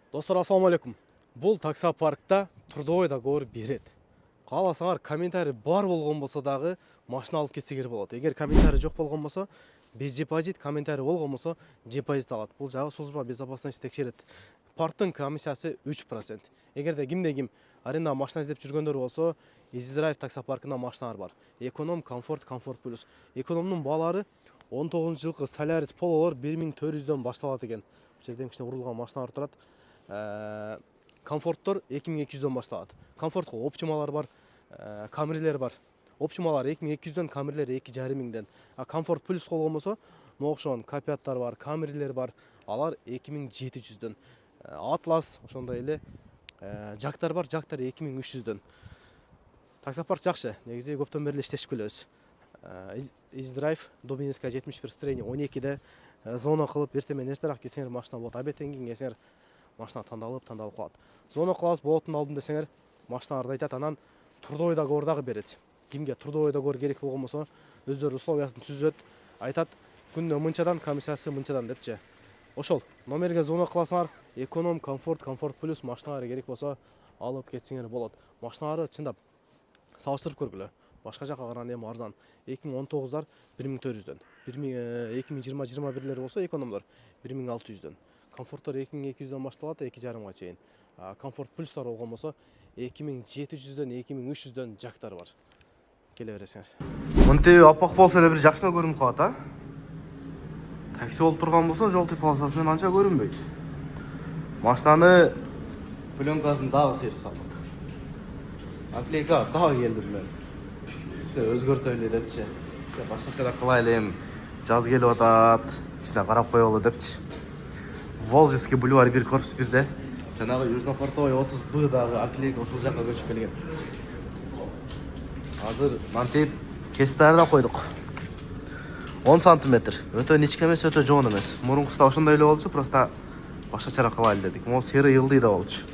Достар, ассаламу алейкум. Бұл таксопаркта трудовой договор береді. Қаласаңар комментарий бар болған болса дағы машина алып кетсеңер болады. Егер комментарий жоқ болған болса, без депозит, комментарий болған болса, депозит алады. Бұл жағы служба безопасности тексереді. Парктың комиссиясы 3%. Егер де кимде-ким аренда машина іздеп жүргендер болса, Easy Drive таксопаркында машиналар бар. Эконом, комфорт, комфорт плюс. Экономның балары 19 жылғы Солярис Polo'лар 1400-ден башталады екен. Бұл жерде кішкене урылған машиналар тұрады. Комфорттар 2200-ден башталады. Комфортқа оптималар бар, камрилер бар. Оптималар 2200-ден, камрилер 2500-ден. Комфорт плюс болған болса, моқшон капиаттар бар, камрилер бар. Алар 2700-ден. Атлас, ошондай эле жактар бар, жактар 2300-ден. Таксопарк жакшы, негизи көптөн бери иштешип келебиз. Easy Drive, Дубинская 71 строение 12-де зона кылып, эртемен эртерээк келсеңер машина болот. Абетен кийин келсеңер машина тандалып калат. Зона кылабыз болотун алдым десеңер, машиналарды айтат, анан трудовой договор дагы берет. Кимге трудовой договор керек болгон болсо, өздөрү условиясын түзөт, айтат, күнүнө мынчадан, комиссиясы мынчадан депчи. Ошол номерге зона кыласаңар, эконом, комфорт, комфорт плюс машиналар керек болсо алып кетсеңер болот. Машиналары чындап салыштырып көргүлө. Башка жака караганда эми арзан. 2019-дар 1400-дөн. 2020-21-лер болсо экономдор 1600-дөн. Комфорттор 2200-дөн башталат, 2,5-га чейин. Комфорт плюстар болгон болсо 2700-дөн, 2300-дөн жактар бар. Келе бересиңер. Мынтип апак болсо эле бир жакшына көрүнүп калат, а? Такси болуп турган болсо, жол полосасы менен анча көрүнбөйт. Машинаны пленкасын дагы серип салдык. Наклейка дагы келдирилген. Өзгөртө эле депчи. Башкача кылайлы эми. Жаз келип атат. Ичине карап коелу депчи. Волжский бульвар 1 корпус 1-де. Жанагы Южно-Портовой 30Б дагы наклейка ушул жака көчүп келген. Азыр мантип кесиптери да койдук. 10 сантиметр. Өтө ничке эмес, өтө жоон эмес. Мурункусуда ошондой эле болчу, просто башкача кылайлы дедик. Могу сыры йылдый да болчу.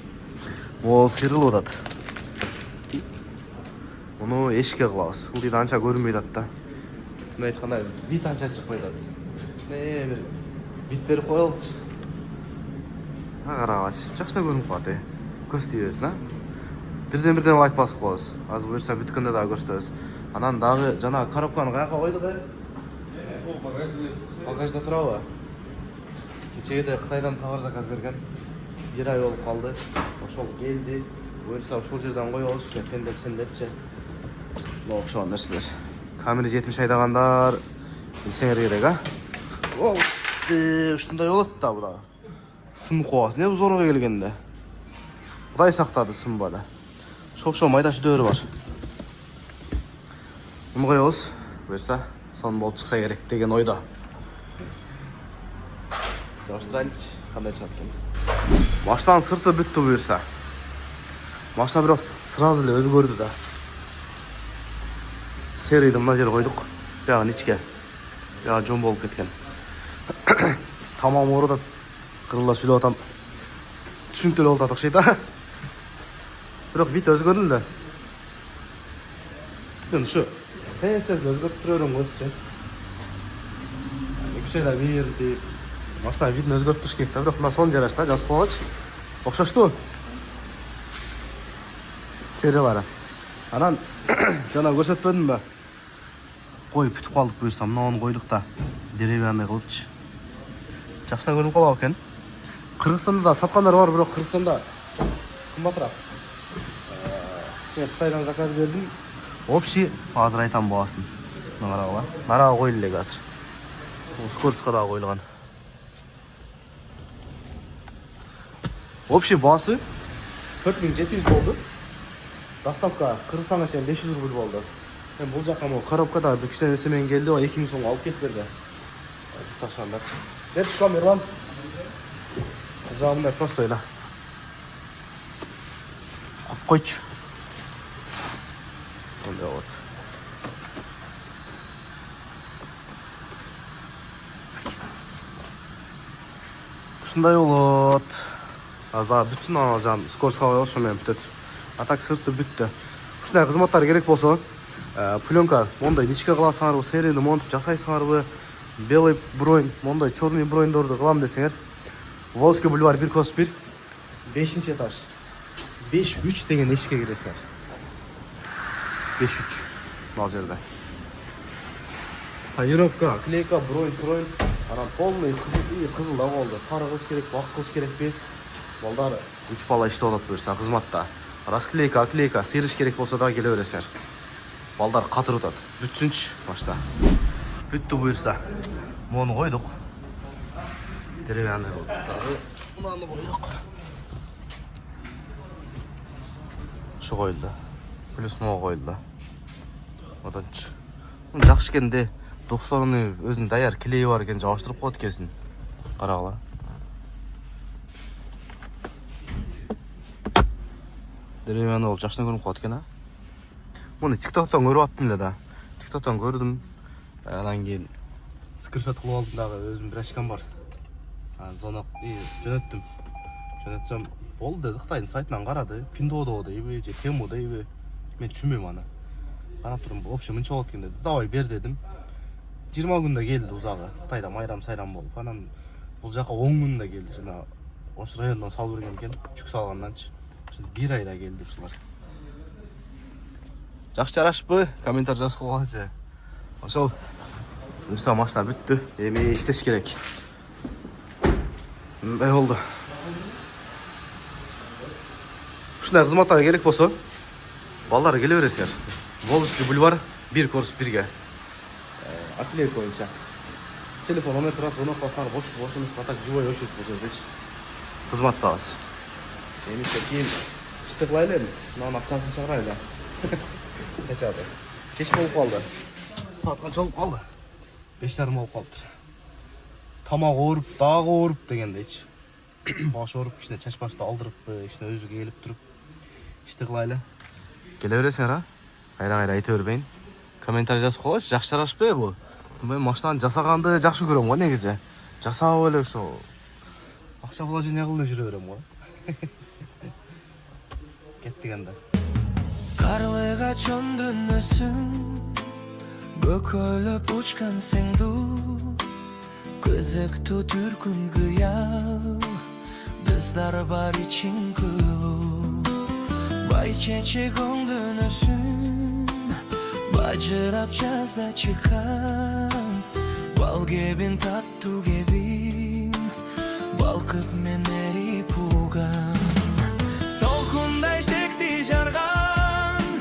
Могу сырылып атат. Муну эшикке кылабыз. Ылдыйда анча көрүнбөй атат да. Мына айтканда вид анча чыкпай атат. Бир вид берип коелучу. Карагачы. Жакшы көрүнүп калат, көз тийбесин, а? Бирден лайк басып коебуз. Азыр буюрса бүткөндө дагы көрсөтөбүз. Анан дагы жана коробканы каяка койдук, Бул багажда турабы? Кечеде Кытайдан товар заказ берген. 1 ай болуп калды. Ошол келди. Буюрса ушул жерден коебуз, фендепсин депчи. Ошол нерселер. Камери 70 айдагандар билсеңер керек, а? Ол ушундай болот да бу да. Сынып коебуз. Не зорго келгенде. Кудай сактады, сынбады. Шоп-шоп майда шүдөрү бар. Муну коебуз. Буюрса сон болуп чыкса керек деген ойдо. Жаштырайлычы, кандай чыгат экен. Машинанын сырты бүттү буюрса. Машина бирок сразу эле өзгөрдү да. Серийди мына жер койдук. Бягы ичке. Бягы жон болуп кеткен. Тамам ооруда кырылдап сүйлөп атам. Түшүнүктүү болуп атат окшойт, а? Бирок вид өзгөрдү да. Мен ушу тенсесин өзгөртүп турөрүм көзчү. 2 айда бир машина видин өзгөртүш керек да, бирок мына сон жараш да, жазып койгочу. Окшошту. Сериялары. Анан жана көрсөтпөдүмбү? Коюп бүтүп калдык буюрса, мына койдук да. Деревянный кылыпчы. Жакшына көрүнүп калат экен. Кыргызстанда да саткандар бар, бирок Кыргызстанда кымбатыраак. Мен Кытайдан заказ бердим. Общий азыр айтам баасын. Мына карагыла. Нарага койлу элек азыр. Скоростка да коюлган. Общий баасы 4700 болду. Доставка Кыргызстанга чейин 500 рубль болду. Мен бул жака мо коробкада бир кичине нерсе менен келди, 2000 сом алып кетип берди. Таштандарчы. Берип кам Ерлан. Жамында просто эле. Ап койчу. Мындай болот. Ушундай болот. Азда бүтүн ана жан скоростка коебуз, ошо менен бүтөт. А так сырты бүттү. Ушундай кызматтар керек болсо, пленка мондай ничке кыласыңарбы, серийни монтуп жасайсыңарбы, белый бронь, мондай черный броньдорду кылам десеңер, Волжский бульвар 1 корпус 1 5-ші этаж. 5-3 деген ешке кіресіңер. 5-3. Мал жерде. Тонировка, клейка, бронь. Анан полный қызыл да болды. Сары қылыш керек, ақ қылыш керек пе? Балдар 3 бала иштеп атат буюрса кызматта. Расклейка, сыйрыш керек болса да келе бересіңер. Балдар қатыр отат. Бүтсүнчү машина. Бүттү буюрса. Муну койдук. Деревянный болду. Мунаны койдук. Шу коюлду. Плюс могу коюлду. Оданчы. Жакшы экенде 90-ны өзүнүн даяр клейи бар экен, жабыштырып коет экенсиң. Карагыла. Деревянный болуп жакшы көрүнүп калат экен, а? Муну TikToктон көрүп аттым эле да. TikToктон көрдүм. Анан кийин скриншот кылып алдым дагы, өзүм бир ачкам бар. Анан зонок жөнөттүм. Жөнөтсөм болду деди, Кытайдын сайтынан карады. Пиндоодо дейби, же Тему дейби. Мен түшүнбөйм аны. Карап турум, вообще мынча болот экен деди. Давай бер дедим. 20 күндө келди узагы. Кытайда майрам-сайрам болуп. Анан бул жака 10 күндө келди. Жана ош райондон салып берген экен. Чүк салганданчы. 1 айда келди ушулар. Жакшы жарашпы? Комментарий жазып койгончу. Ошол. Буюрса машина бүттү. Эми иштеш керек. Мындай болду. Ушундай кызматтар керек болсо, балдар келе бересиңер. Волжский бульвар 1 корпус 1ге. Аклей боюнча. Телефон номер турат, звонок кылсаңар бош эмес, так живой очередь болсо, кызматтабыз. Эмисте кийин ишти кылайлы эми. Мына акчасын чыгарайлы. Качады. Кеч болуп калды. Саат канча болуп калды? 5:30 болуп калды. Тамак ооруп, дагы ооруп дегендейчи. Баш ооруп, кичине чач башты алдырып, кичине өзү келип туруп ишти кылайлы. Келе бересиңер, а? Кайра айта бербейин. Комментарий жазып койгойчу, жакшы жарашпы бу? Мен машинаны жасаганды жакшы көрөм го негизи. Жасап эле ошо акча вложение кылып жүрө берем го. Кеттик анда. Карлыга чөндүнөсүң, бөкөлөп учкансың ду, көзөктү түркүн кыял, кыздар бар ичиң кылуу. Бай чечек оңдөнөсүң, бажырап жазда чыккан, бал кебин таттуу кебин, балкып мен эрип уган. Толкундай штекти жарган,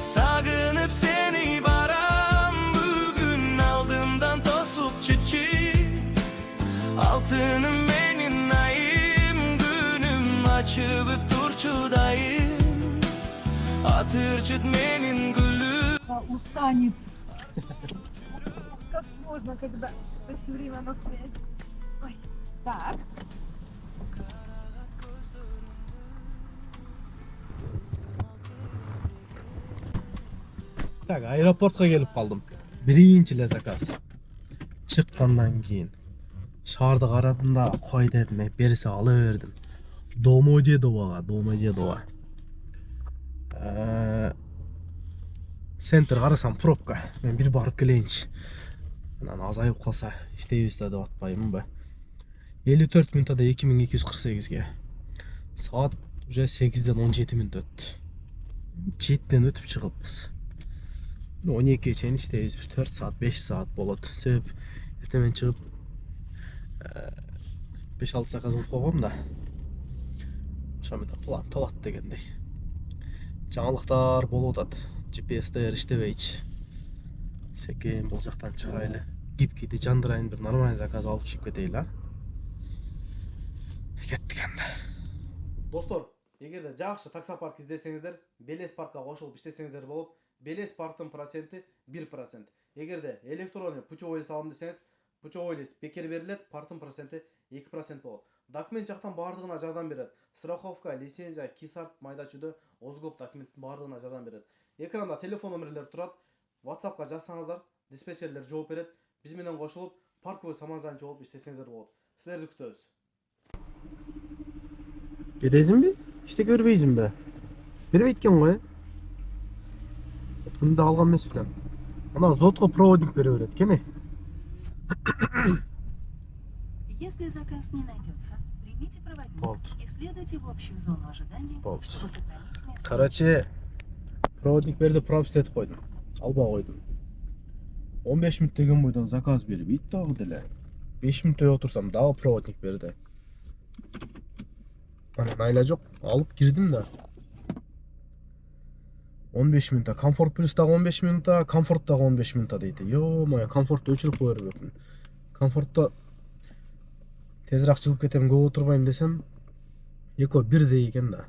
сагынып сени барам, бүгүн алдымдан тосуп чычып, алтыным менин айым, күнүм ачыбып турчу дайым, атырчыт менин гүлүм. Устанет. Как сложно, когда ты все время на связи. Ой, так. Так, аэропортқа келіп қалдым. Биринчи эле заказ. Чыккандан кийин шаарды карадым да, кой дедим, берсе ала бердим. Домодедовага. Центр карасам пробка. Мен бир барып келейинчи. Анан азайып калса иштейбиз да деп атпаймынбы. 54 минутада 2248ге. Саат уже 8ден 17 минут өттү. 7ден өтүп чыгыппыз. 12-ге чейин иштейбиз. 4 саат, 5 саат болот. Себеп эртең чыгып 5-6 заказ кылып койгом да. Ошо менен план толот дегендей. Жаңылыктар болуп атат. GPS-тер иштебейчи. Секен бул жактан чыгайлы. Гибкиди жандырайын, бир нормальный заказ алып чыгып кетейли, а? Кеттик анда. Достор, эгерде жакшы таксопарк издесеңиздер, Белес паркка кошулуп иштесеңиздер болот. Белес парктын проценти 1%. Эгерде электронный путевой салам десеңиз, путевой лист бекер берилет, парктын проценти 2% болот. Документ жактан бардыгына жардам берет. Страховка, лицензия, кисарт, майда чүйдө озгоп документтин бардыгына жардам берет. Экранда телефон номерлери турат. WhatsAppка жазсаңыздар, диспетчерлер жооп берет. Биз менен кошулуп, парковый самозанятый болуп иштесеңиздер болот. Силерди күтөбүз. Бересиңби? Иште көрбөйсүңбү? Бербейт экен го. Күндө алган эмес белем. Ана зотко проводник бере берет экен. Если заказ не найдется, Примите проводник Болт. и следуйте в общую зону ожидания, Болт. чтобы сохранить место. Короче, проводник берді, пропуск етіп қойдым. Алба қойдым. 15 минут деген бойдан заказ беріп, ит дағы деле. 5 минуттай отырсам, дағы проводник берді. Найла жоқ, алып кірдім да. 15 минутта, комфорт плюстағы 15 минутта, комфорттағы 15 минутта дейді. Йо-моя, комфортты өчіріп қойыр бөкін. Комфортта тезірек жылып кетем, көп отырмайым десем, еко бірдей екен да.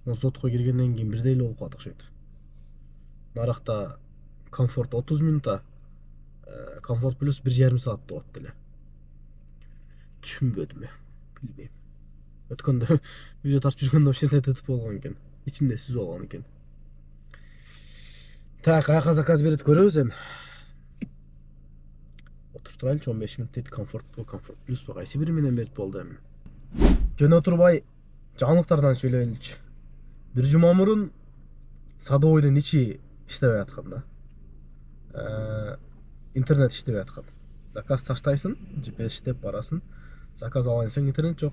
Осы отқа келгеннен кейін бірдейлі болып қалдық жойды. Нарақта комфорт 30 минутта, комфорт плюс 1,5 сағатты болады деле. Түшінбедім я, білмеймін. Өткенде видео тартып жүргенде осы жерде етіп болған екен. Içinde сүз болған екен. Так, қаяққа заказ береді көреміз енді. Отырып тұрайыншы, 15 минут дейді, комфорт плюс ба, қайсы біріменен беріп болды әмін. Жөн отырбай жаңалықтардан сөйлейінші. Bir жұма мұрын Садовойдың içi іштебей атқан да. Интернет іштебей атқан. Заказ таштайсың, GPS іштеп барасың. Заказ алайынсың, интернет жоқ.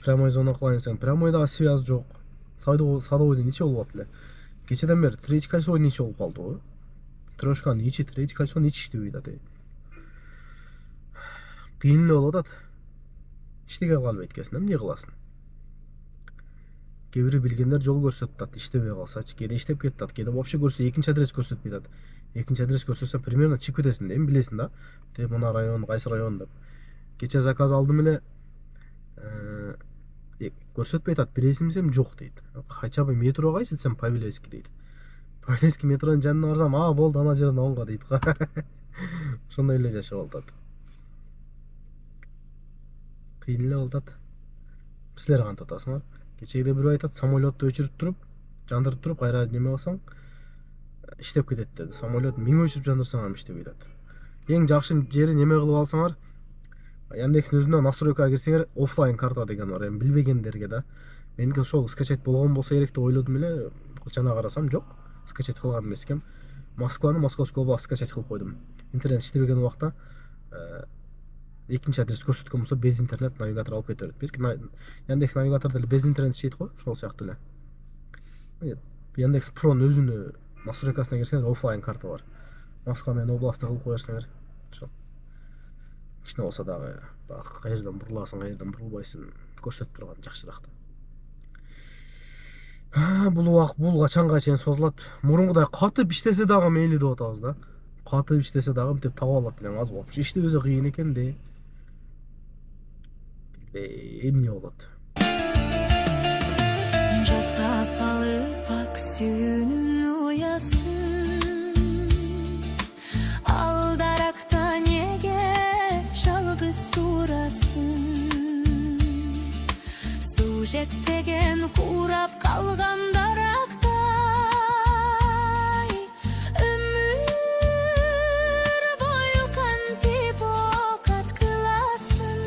Прямой зона қылайынсың, прямойдағы связь жоқ. Садовойдың içi болып атылы. Кешеден бері третий кольцоның içi болып қалды ғой. Трошканың içi, третий кольцоның içi іштебей дады. Қиынлы ол атады. Іштеге қалып еткесін, не қыласын? Кейбірі білгендер жол көрсетті, іштебей қалса, кейде іштеп кетті, кейде вообще көрсе, екінші адрес көрсетпейді. Екінші адрес көрсетсен, примерно чип кетесің деймін, білесің да. Деп, мына район, қайсы район деп. Кеше заказ алдым еле, көрсетпейді, бересімсем жоқ дейді. Хотя бы метро қайсы десем, Павелецкий дейді. Павелецкий метроның жанына арзам, болды, ана жерін оңға дейді. Сонда еле жашы олдады. Қиынлы олдады. Сілер қантатасыңар. Кечегіде бір айтады, самолетті өчіріп тұрып, жандырып тұрып, қайра неме алсаң, іштеп кетеді деді. Самолет мен өчіріп жандырсаңар іштеп кетеді. Ең жақсы жері неме қылып алсаңар, Яндекстің өзіне настройкаға кірсеңер, офлайн карта деген бар. Білбегендерге да. Менікі сол скачать болған болса керек деп ойладым еле, жаңа қарасам жоқ. Скачать қылған емескем. Москваны, Московский область скачать қылып қойдым. Интернет іштебеген уақытта екінші адрес көрсеткен болса, без интернет навигатор алып кетеді. Яндекс навигаторда без интернет ішейді ғой, сол сияқты ле. Яндекс Про'ның өзіні настройкасына кірсеңер, офлайн карта бар. Москвамен областы қылып қойырсаңер. Кішіне болса дағы, қайырдан бұрыласың, қайырдан бұрылбайсың, көрсетіп тұрған жақшырақта. Бұл қачанға шейін созылады. Мұрынғыдай қатып іштесе дағы мейлі деп отауыз да. Қатып іштесе дағы деп тауы алады деген аз болып. Ішті өзі қиын екен де. Емне болады. Жасап алып ақ сүйінін ұясын, алдарақта неге жалғыз тұрасың? Су жетпеген қурап қалған дарақтай, өмір бойы қантип оқат қыласың.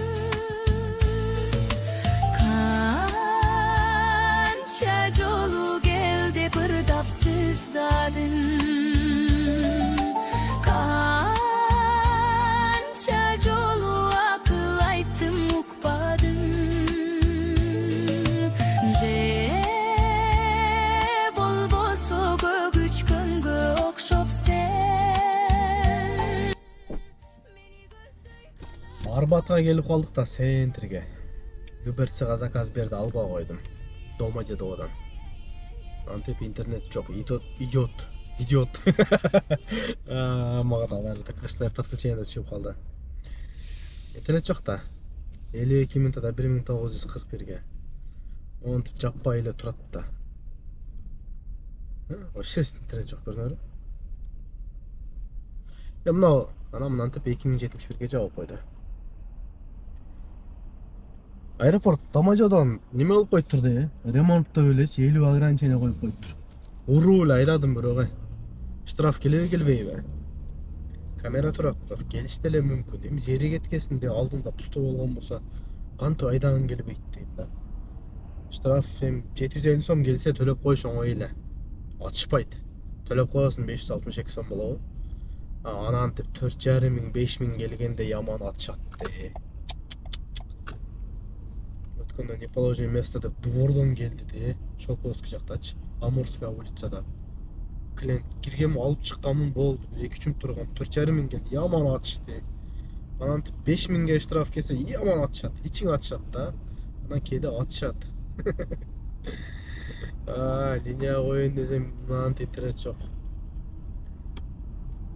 Қанша жолу келді бір тапсыздадың, қанша жолу ақыл айттым ұқпадың. Же болбосо көгүчкөнгө окшоп сен. Арбатқа келіп қалдық та центрге. Люберцияға заказ берді, алба қойдым. Дома деді одан. Антеп интернет жоқ, идиот. Маған алары да крышное подключение деп қалды. Интернет жоқ та. 52 минутада 1941-ге. Оны тіп жаппай еле тұрады да. Вообще интернет жоқ, көрінері. Мынау, анамын антеп 2071-ге жауып қойды. Аэропорт Дамажодан неме болып қойып тұрды, ремонтта өлеш, 50 ограничение қойып қойып тұр. Урул айладым бір оғай. Штраф келбей бе. Камера тұрап жоқ, келіштеле мүмкін. Жері кеткесінде алдында пусто болған болса, қанты айдағын келбейді дейін да. Штраф 750 сом келсе төлеп қойшың ойлы. Атышпайды. Төлеп қойасын 562 сом болау. Анан тіп 4,5 мың 5 мың келгенде яман атшатты. өткөндө неположение место деп двордон келди де. Шолковский жактачы, Амурская улицада. Клиент киргенмин, алып чыкканмын, болду. 2-3 мүнөт тургам, 4,5 миң келди. Яман атышты. Анан 5 миңге штраф келсе, яман атышат. Ичиң атышат да. Анан кээде атышат. Линия коюн десем, мынантип интернет жок.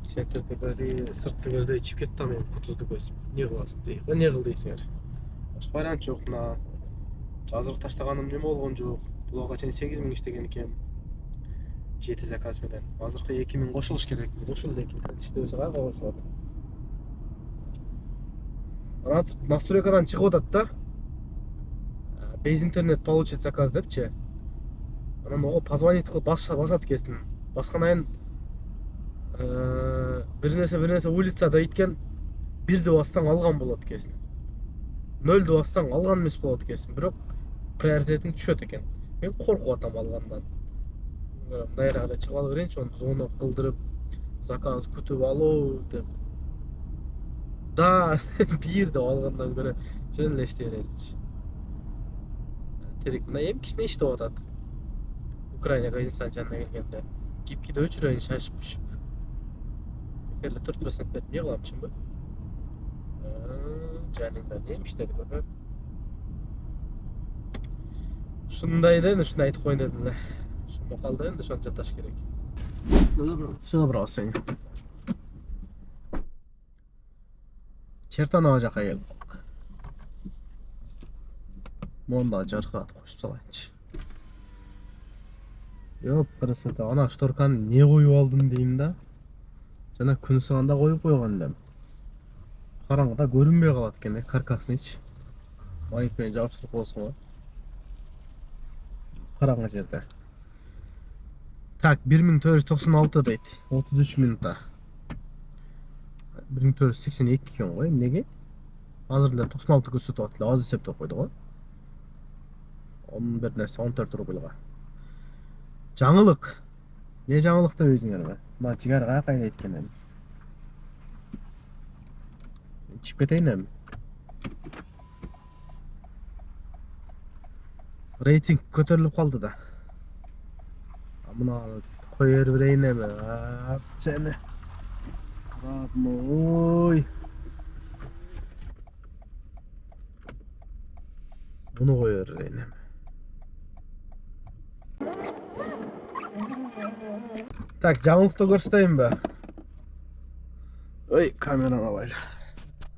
Центрде көздөй, сыртты көздөй ичип кетти мен кутузду көзүп. Не кыласың дейт. Не кыл дейсиңер. Башка вариант жок. Мына жазырык таштаганым неме болгон жок. Булага чейин 8 миң иштеген экенмин. 7 заказ менен. Азыркы 2 миң кошулуш керек. Кошулду экен. Иштебесе кайга кошулат? Анан настройкадан чыгып атат да. Без интернет получить заказ депчи. Анан ого позвонить кылып басат экенсиң. Баскандан бир нерсе улицада иткен 1ди бассаң алган болот экенсиң. 0ду бассаң алган эмес болот экенсиң. Бирок приоритетиң түшөт экен. Мен коркуп атам алгандан. Мындайра эле чыгып ала берейинчи, onu звонок кылдырып, заказ күтүп алуу деп. Да, 1 деп алгандан көрө жөн эле иштей береличи. Терек мына эми кичине иштеп атат. Украина газетасынын жанына келгенде кипкиде өчүрөйүн шашып түшүп. Эле 4% берип не кылам чынбы? Жаныңда не иштеди көргөн? Ушундай да, ушуну айтып коеюн дедим эле. Ушуну калды энди, ошону жаташ керек. Все добро, сен. Чертанова жака келдик. Монда жаркыратып коюп салайынчы. Жоп, красота. Ана шторканы не коюп алдым дейм да. Жана күн сыганда коюп койгон элем. Караңгыда көрүнбөй калат экен, каркасынычы. Майып менен жабыштырып коесуң го. Караңгы жерде. Так, 1496 дейт. 33 минутта. 1482 экен го, эмнеге? Азыр эле 96 көрсөтүп атат эле, аз эсептеп койду го. 14 рубльга. Жаңылык. Не жаңылык деп өзүңөргө? Мына жигар каяка айдайт экен эми. Чип кетейин эми. Рейтинг көтөрүлүп калды да. Мына кое берейин эми. Сени. Родной. Муну кое берейин эми. Так, жаңылыкты көрсөтөйүнбү? Ой, камераны алайлы.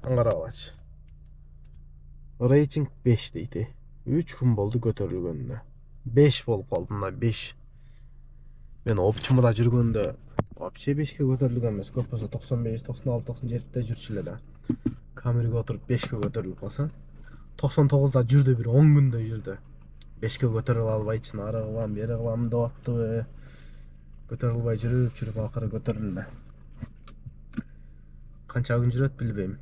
Аңгара алачы. Рейтинг 5 дейт. 3 күн болду көтөрүлгөнүнө. 5 болуп калды, мына 5. Мен опчумда жүргөндө вообще 5ке көтөрүлгөн эмес. Көп болсо 95, 96, 97 жүрчү эле да. Камерге отуруп 5ке көтөрүлүп калса, 99да жүрдү, бир 10 күндө жүрдү. 5ке көтөрүлө албайчы, ары кылам, бери кылам деп аттыбы. Көтөрүлө албай жүрүп акыры көтөрүлдү. Канча күн жүрөт билбейм.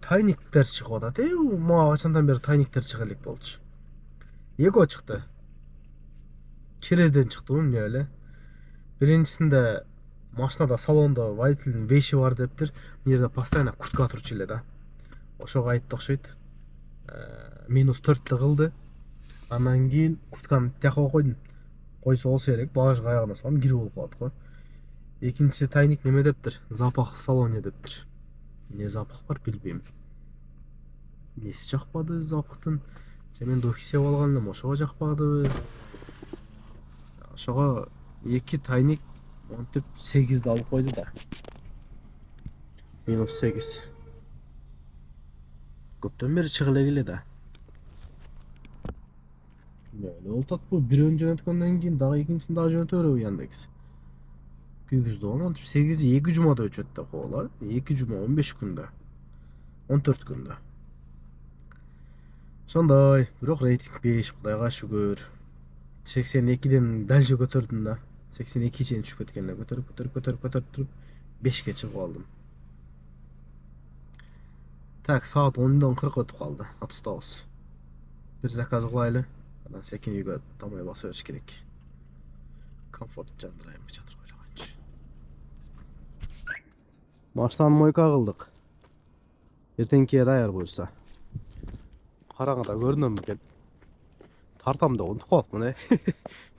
Тайниктер чыгып атат. Мага качандан бери тайниктер чыга элек болчу. Эко чыкты. Черезден чыктыбы эмне эле. Биринчисинде машинада салонда водительдин вещи бар дептир. Мына жерде постоянно куртка турчу эле да. Ошого айтты окшойт. -4 кылды. Андан кийин куртканы тияка койдум. Койсо болсо керек, багажга аягына салам, кирип болуп калат го. Экинчиси тайник неме дептир? Запах в салоне дептир. Не запах бар билбейм. Неси жакпады запахтын. Же мен духи сеп алган элем, ошого жакпадыбы. Ошого 2 тайник монтип 8ди алып койду да. -8. Көптөн бери чыга элек эле да. Ne oldu bu? Bir önce yönetkenden keyin daha ikincisini daha yönetiyor bu Yandex. Kүйгүздү анан 8 2 жумада өчөт да коола. 2 жума 15 күндө. 14 күндө. Сондай, бирок рейтинг 5, кудайга шүгүр. 82ден дальше көтөрдүм да. 82 чейин түшүп кеткен эле. Көтөрүп туруп 5ке чыгып алдым. Так, саат 10:40 өтүп калды. 39. Bir заказ кылайлы. Анан секин үйгө тамай баса бериш керек. Комфорт жандырайын чатыр ойлогончу. Машинаны мойка кылдык. Эртеңкиге даяр буюрса. Қараңғыда көрінем екен. Тартам да ұмытып қалыппын,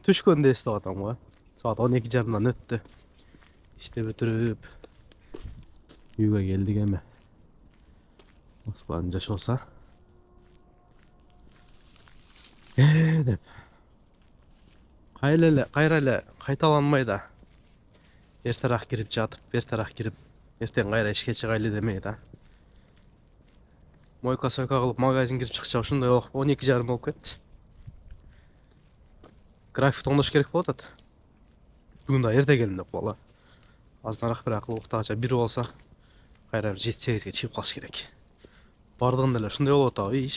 түшкенде естіп атам ғой. Сағат 12:30-дан өтті. İşte бітіріп үйге келдік еме. Москваның жаш болса. Деп. Қайрайлы қайталанмайды. Ертарақ кіріп жатып, ертарақ кіріп, ертең қайра ішке шығайлы демейді. Мойка-сойка қылып магазин кіріп шықса, шындай олық 12:30 болып кетті. График тоңдаш керек болады. Бүгін да ерте келдім деп бола. Аздарақ бір ақыл уақытағаша бір болса, қайра 7-8-ге шығып қалыш керек. Бардығында әлі шындай болып отау, үй.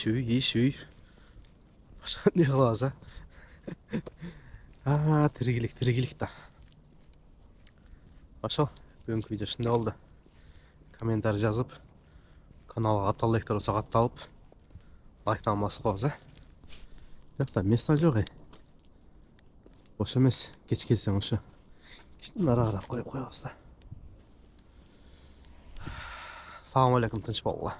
Не қылабыз, тірігілік да. Ашал, бүгінгі видео шындай болды. Комментарий жазып, каналға атталдектер болса атталып, лайктан басып қоғыз, Жоқта, места жоқ, Бош емес, кеш келсең ұшы. Кештен ара қойып қойғыз да. Салам алейкум, тынш болла.